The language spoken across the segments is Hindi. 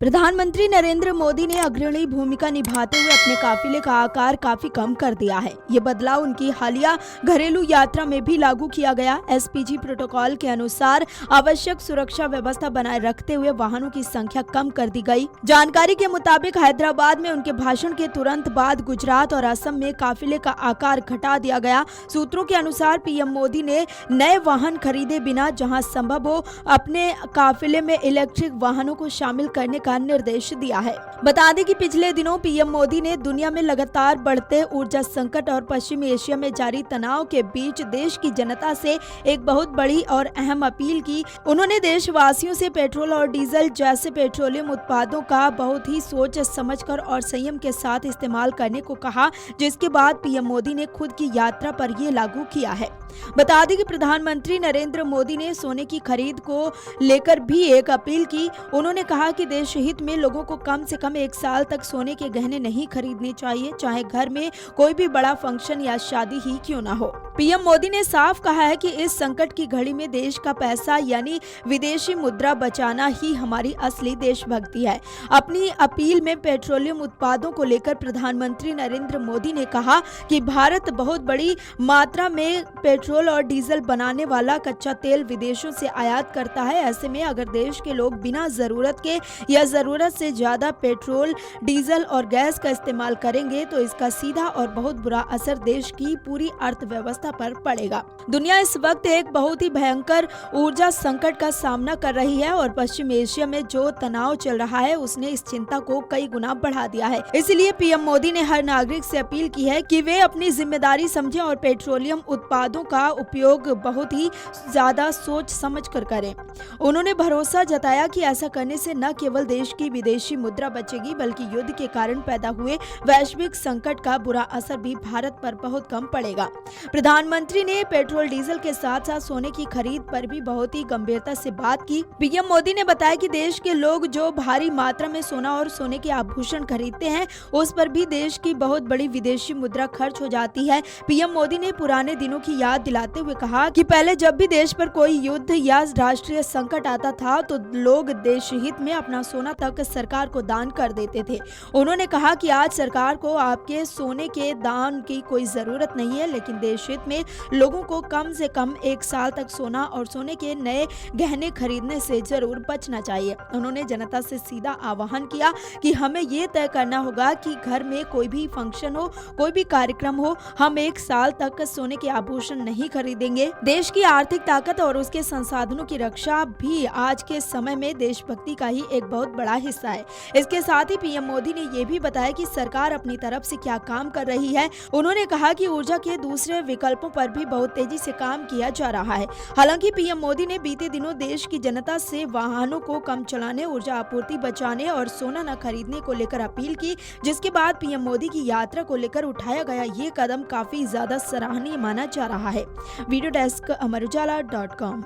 प्रधानमंत्री नरेंद्र मोदी ने अग्रणी भूमिका निभाते हुए अपने काफिले का आकार काफी कम कर दिया है। ये बदलाव उनकी हालिया घरेलू यात्रा में भी लागू किया गया। एसपीजी प्रोटोकॉल के अनुसार आवश्यक सुरक्षा व्यवस्था बनाए रखते हुए वाहनों की संख्या कम कर दी गई। जानकारी के मुताबिक हैदराबाद में उनके भाषण के तुरंत बाद गुजरात और असम में काफिले का आकार घटा दिया गया। सूत्रों के अनुसार पीएम मोदी ने नए वाहन खरीदे बिना जहां संभव हो अपने काफिले में इलेक्ट्रिक वाहनों को शामिल करने का निर्देश दिया है। बता दें कि पिछले दिनों पीएम मोदी ने दुनिया में लगातार बढ़ते ऊर्जा संकट और पश्चिमी एशिया में जारी तनाव के बीच देश की जनता से एक बहुत बड़ी और अहम अपील की। उन्होंने देशवासियों से पेट्रोल और डीजल जैसे पेट्रोलियम उत्पादों का बहुत ही सोच समझकर और संयम के साथ इस्तेमाल करने को कहा, जिसके बाद पीएम मोदी ने खुद की यात्रा पर ये लागू किया है। बता दें कि प्रधानमंत्री नरेंद्र मोदी ने सोने की खरीद को लेकर भी एक अपील की। उन्होंने कहा कि देश हित में लोगों को कम से कम 1 साल तक सोने के गहने नहीं खरीदने चाहिए, चाहे घर में कोई भी बड़ा फंक्शन या शादी ही क्यों ना हो। पीएम मोदी ने साफ कहा है कि इस संकट की घड़ी में देश का पैसा यानी विदेशी मुद्रा बचाना ही हमारी असली देशभक्ति है। अपनी अपील में पेट्रोलियम उत्पादों को लेकर प्रधानमंत्री नरेंद्र मोदी ने कहा कि भारत बहुत बड़ी मात्रा में पेट्रोल और डीजल बनाने वाला कच्चा तेल विदेशों से आयात करता है। ऐसे में अगर देश के लोग बिना जरूरत के या जरूरत से ज्यादा पेट्रोल, डीजल और गैस का इस्तेमाल करेंगे तो इसका सीधा और बहुत बुरा असर देश की पूरी अर्थव्यवस्था पर पड़ेगा। दुनिया इस वक्त एक बहुत ही भयंकर ऊर्जा संकट का सामना कर रही है और पश्चिम एशिया में जो तनाव चल रहा है उसने इस चिंता को कई गुना बढ़ा दिया है। इसलिए पीएम मोदी ने हर नागरिक से अपील की है कि वे अपनी जिम्मेदारी समझें और पेट्रोलियम उत्पादों का उपयोग बहुत ही ज्यादा सोच समझ कर करें। उन्होंने भरोसा जताया कि ऐसा करने से न केवल देश की विदेशी मुद्रा बचेगी बल्कि युद्ध के कारण पैदा हुए वैश्विक संकट का बुरा असर भी भारत पर बहुत कम पड़ेगा। प्रधानमंत्री ने पेट्रोल डीजल के साथ साथ सोने की खरीद पर भी बहुत ही गंभीरता से बात की। पीएम मोदी ने बताया कि देश के लोग जो भारी मात्रा में सोना और सोने के आभूषण खरीदते हैं उस पर भी देश की बहुत बड़ी विदेशी मुद्रा खर्च हो जाती है। पीएम मोदी ने पुराने दिनों की याद दिलाते हुए कहा कि पहले जब भी देश पर कोई युद्ध या राष्ट्रीय संकट आता था तो लोग देश हित में अपना सोना तक सरकार को दान कर देते थे। उन्होंने कहा कि आज सरकार को आपके सोने के दान की कोई जरूरत नहीं है, लेकिन देश हित में लोगों को कम से कम 1 साल तक सोना और सोने के नए गहने खरीदने से जरूर बचना चाहिए। उन्होंने जनता से सीधा आह्वान किया कि हमें ये तय करना होगा कि घर में कोई भी फंक्शन हो, कोई भी कार्यक्रम हो, हम 1 साल तक सोने के आभूषण नहीं खरीदेंगे। देश की आर्थिक ताकत और उसके संसाधनों की रक्षा भी आज के समय में देशभक्ति का ही एक बहुत बड़ा हिस्सा है। इसके साथ ही पीएम मोदी ने ये भी बताया कि सरकार अपनी तरफ से क्या काम कर रही है। उन्होंने कहा कि ऊर्जा के दूसरे विकल्पों पर भी बहुत तेजी से काम किया जा रहा है। हालांकि पीएम मोदी ने बीते दिनों देश की जनता से वाहनों को कम चलाने, ऊर्जा आपूर्ति बचाने और सोना न खरीदने को लेकर अपील की, जिसके बाद पीएम मोदी की यात्रा को लेकर उठाया गया ये कदम काफी ज्यादा सराहनीय माना जा रहा है। Video desk amarujala.com।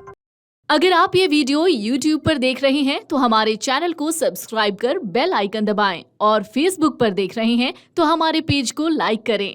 अगर आप ये वीडियो YouTube पर देख रहे हैं तो हमारे चैनल को सब्सक्राइब कर बेल आइकन दबाएं और Facebook पर देख रहे हैं तो हमारे पेज को लाइक करें।